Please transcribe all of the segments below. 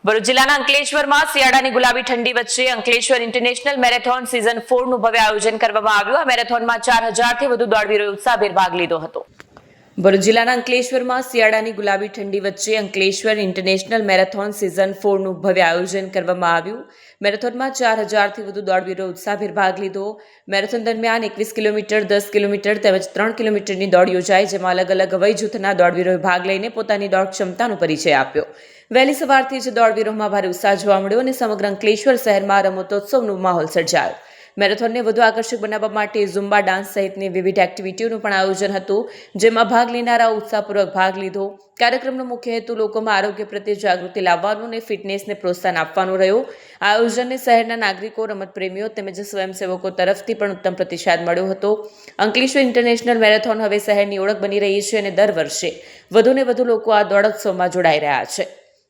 ભરૂચ જિલ્લાના અંકલેશ્વરમાં શિયાળાની ગુલાબી ઠંડી વચ્ચે અંકલેશ્વર ઇન્ટરનેશનલ મેરેથોન સિઝન 4 નું ભવ્ય આયોજન કરવામાં આવ્યું। આ મેરેથોનમાં 4000 થી વધુ દોડવીરોએ ઉત્સાહભેર ભાગ લીધો હતો। ભરૂચ જિલ્લાના અંકલેશ્વરમાં શિયાળાની ગુલાબી ઠંડી વચ્ચે અંકલેશ્વર ઇન્ટરનેશનલ મેરેથોન સિઝન 4 નું ભવ્ય આયોજન કરવામાં આવ્યું। મેરેથોનમાં 4000 થી વધુ દોડવીરોએ ઉત્સાહભેર ભાગ લીધો। મેરેથોન દરમિયાન 21 કિલોમીટર, 10 કિલોમીટર તેમજ 3 કિલોમીટરની દોડ યોજાઈ, જેમાં અલગ અલગ વય જૂથના દોડવીરોએ ભાગ લઈને પોતાની દોડ ક્ષમતાનો પરિચય આપ્યો। વહેલી સવારથી જ દોડવીરોમાં ભારે ઉત્સાહ જોવા મળ્યો અને સમગ્ર અંકલેશ્વર શહેરમાં રમતોત્સવનો માહોલ સર્જાયો। મેરેથોનને વધુ આકર્ષક બનાવવા માટે ઝુમ્બા ડાન્સ સહિતની વિવિધ એક્ટિવિટીઓનું પણ આયોજન હતું, જેમાં ભાગ લેનારાઓ ઉત્સાહપૂર્વક ભાગ લીધો। કાર્યક્રમનો મુખ્ય હેતુ લોકોમાં આરોગ્ય પ્રત્યે જાગૃતિ લાવવાનો અને ફિટનેસને પ્રોત્સાહન આપવાનો રહ્યો। આ આયોજનને શહેરના નાગરિકો, રમતપ્રેમીઓ તેમજ સ્વયંસેવકો તરફથી પણ ઉત્તમ પ્રતિસાદ મળ્યો હતો। અંકલેશ્વર ઇન્ટરનેશનલ મેરેથોન હવે શહેરની ઓળખ બની રહી છે અને દર વર્ષે વધુને વધુ લોકો આ દોડોત્સવમાં જોડાઈ રહ્યા છે।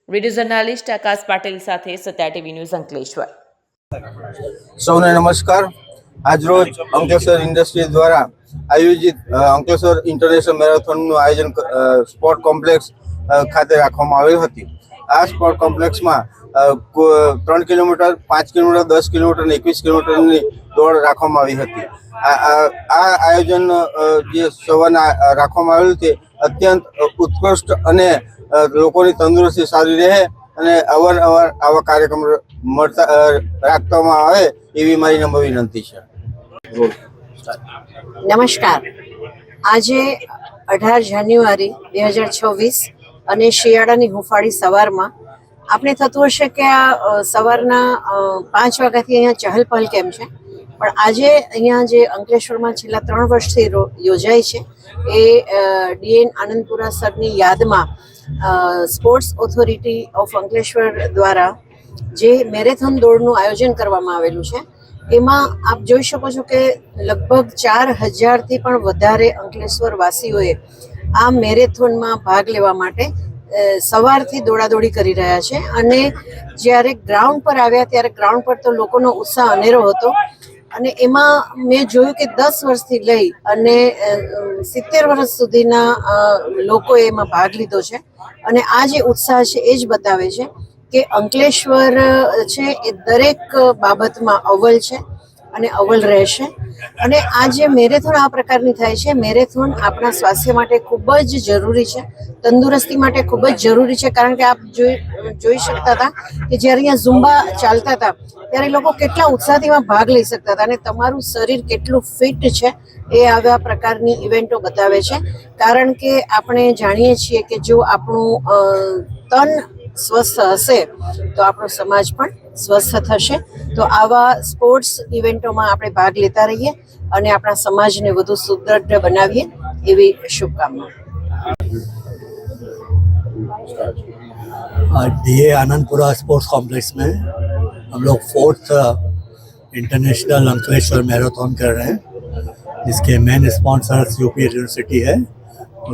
વિડીયો જર્નાલિસ્ટ આકાશ પાટીલ સાથે સત્યા ટીવી ન્યૂઝ અંકલેશ્વર। સૌને નમસ્કાર। આજરોજ અંકલેશ્વર ઇન્ડસ્ટ્રી દ્વારા આયોજિત અંકલેશ્વર ઇન્ટરનેશનલ મેરેથોનનું આયોજન સ્પોર્ટ કોમ્પ્લેક્સ ખાતે રાખવામાં આવેલ હતી। આ સ્પોર્ટ કોમ્પ્લેક્સમાં 3 કિલોમીટર, 5 કિલોમીટર, 10 કિલોમીટર અને 21 કિલોમીટરની દોડ રાખવામાં આવી હતી। આ આયોજન જે સવારના રાખવામાં આવેલું તે અત્યંત ઉત્કૃષ્ટ અને લોકોની તંદુરસ્તી સારી રહે અને અવારનવાર આવા કાર્યક્રમ રાખવામાં આવે એવી મારી નમ્ર વિનંતી છે। નમસ્કાર। આજે 18 જાન્યુઆરી 2026 અને શિયાળાની હુંફાળી સવારમાં આપણે થતું હશે કે આ સવારના 5 વાગ્યાથી અહીંયા ચહલ પહલ કેમ છે, પણ આજે અહીંયા જે અંકલેશ્વરમાં છેલ્લા 3 વર્ષથી યોજાય છે એ ડીએન આનંદપુરા સરની યાદમાં સ્પોર્ટ્સ ઓથોરિટી ઓફ અંકલેશ્વર દ્વારા જે મેરેથોન દોડનું આયોજન કરવામાં આવેલું છે, એમાં આપ જોઈ શકો છો કે લગભગ 4000થી પણ વધારે અંકલેશ્વર વાસીઓએ આ મેરેથોનમાં ભાગ લેવા માટે સવારથી દોડાદોડી કરી રહ્યા છે। અને જ્યારે ગ્રાઉન્ડ પર આવ્યા ત્યારે ગ્રાઉન્ડ પર તો લોકોનો ઉત્સાહ અનેરો હતો અને એમાં મેં જોયું કે 10 વર્ષથી લઈ અને 70 વર્ષ સુધીના લોકોએ એમાં ભાગ લીધો છે અને આ જે ઉત્સાહ છે એ જ બતાવે છે કે અંકલેશ્વર છે એ દરેક બાબતમાં અવ્વલ છે અને અવ્વલ રહેશે। અને આ જે મેરેથોન આ પ્રકારની થાય છે, મેરેથોન આપણા સ્વાસ્થ્ય માટે ખૂબ જ જરૂરી છે, તંદુરસ્તી માટે ખૂબ જ જરૂરી છે। કારણ કે આપ જોઈ શકતા હતા કે જ્યારે અહીંયા ઝુમ્બા ચાલતા હતા ત્યારે લોકો કેટલા ઉત્સાહથી ભાગ લઈ શકતા હતા અને તમારું શરીર કેટલું ફિટ છે એ આવા પ્રકારની ઇવેન્ટો બતાવે છે। કારણ કે આપણે જાણીએ છીએ કે જો આપણું તન સ્વસ્થ હશે તો આપણો સમાજ પણ સ્વસ્થ થશે। તો આવા સ્પોર્ટ્સ ઇવેન્ટોમાં આપણે ભાગ લેતા રહીએ અને આપણા સમાજને વધુ સુદૃઢ બનાવીએ એવી શુભકામના। डीए आनंदपुरा स्पोर्ट्स कॉम्प्लेक्स में हम लोग 4th इंटरनेशनल अंकलेश्वर मैराथन कर रहे हैं, जिसके मेन स्पॉन्सर यूपी यूनिवर्सिटी है।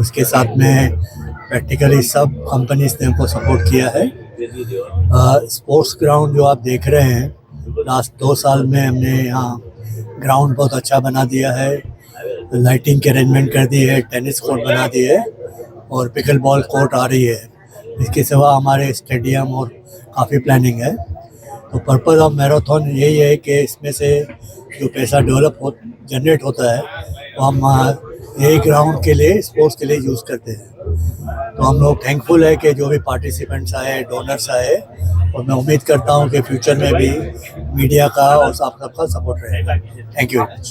उसके साथ में प्रैक्टिकली सब कंपनीज ने हमको सपोर्ट किया है। स्पोर्ट्स ग्राउंड जो आप देख रहे हैं, लास्ट 2 साल में हमने यहाँ ग्राउंड बहुत अच्छा बना दिया है, लाइटिंग के अरेंजमेंट कर दी है, टेनिस कोर्ट बना दी है और पिकल बॉल कोर्ट आ रही है। इसके सिवा हमारे स्टेडियम और काफ़ी प्लानिंग है। तो पर्पज़ ऑफ मैराथन यही है कि इसमें से जो पैसा जनरेट होता है वो हम यही ग्राउंड के लिए, स्पोर्ट्स के लिए यूज़ करते हैं। तो हम लोग थैंकफुल है कि जो भी पार्टिसिपेंट्स आए, डोनर्स आए, और मैं उम्मीद करता हूँ कि फ्यूचर में भी मीडिया का और आप सबका सपोर्ट रहेगा। Thank you very much.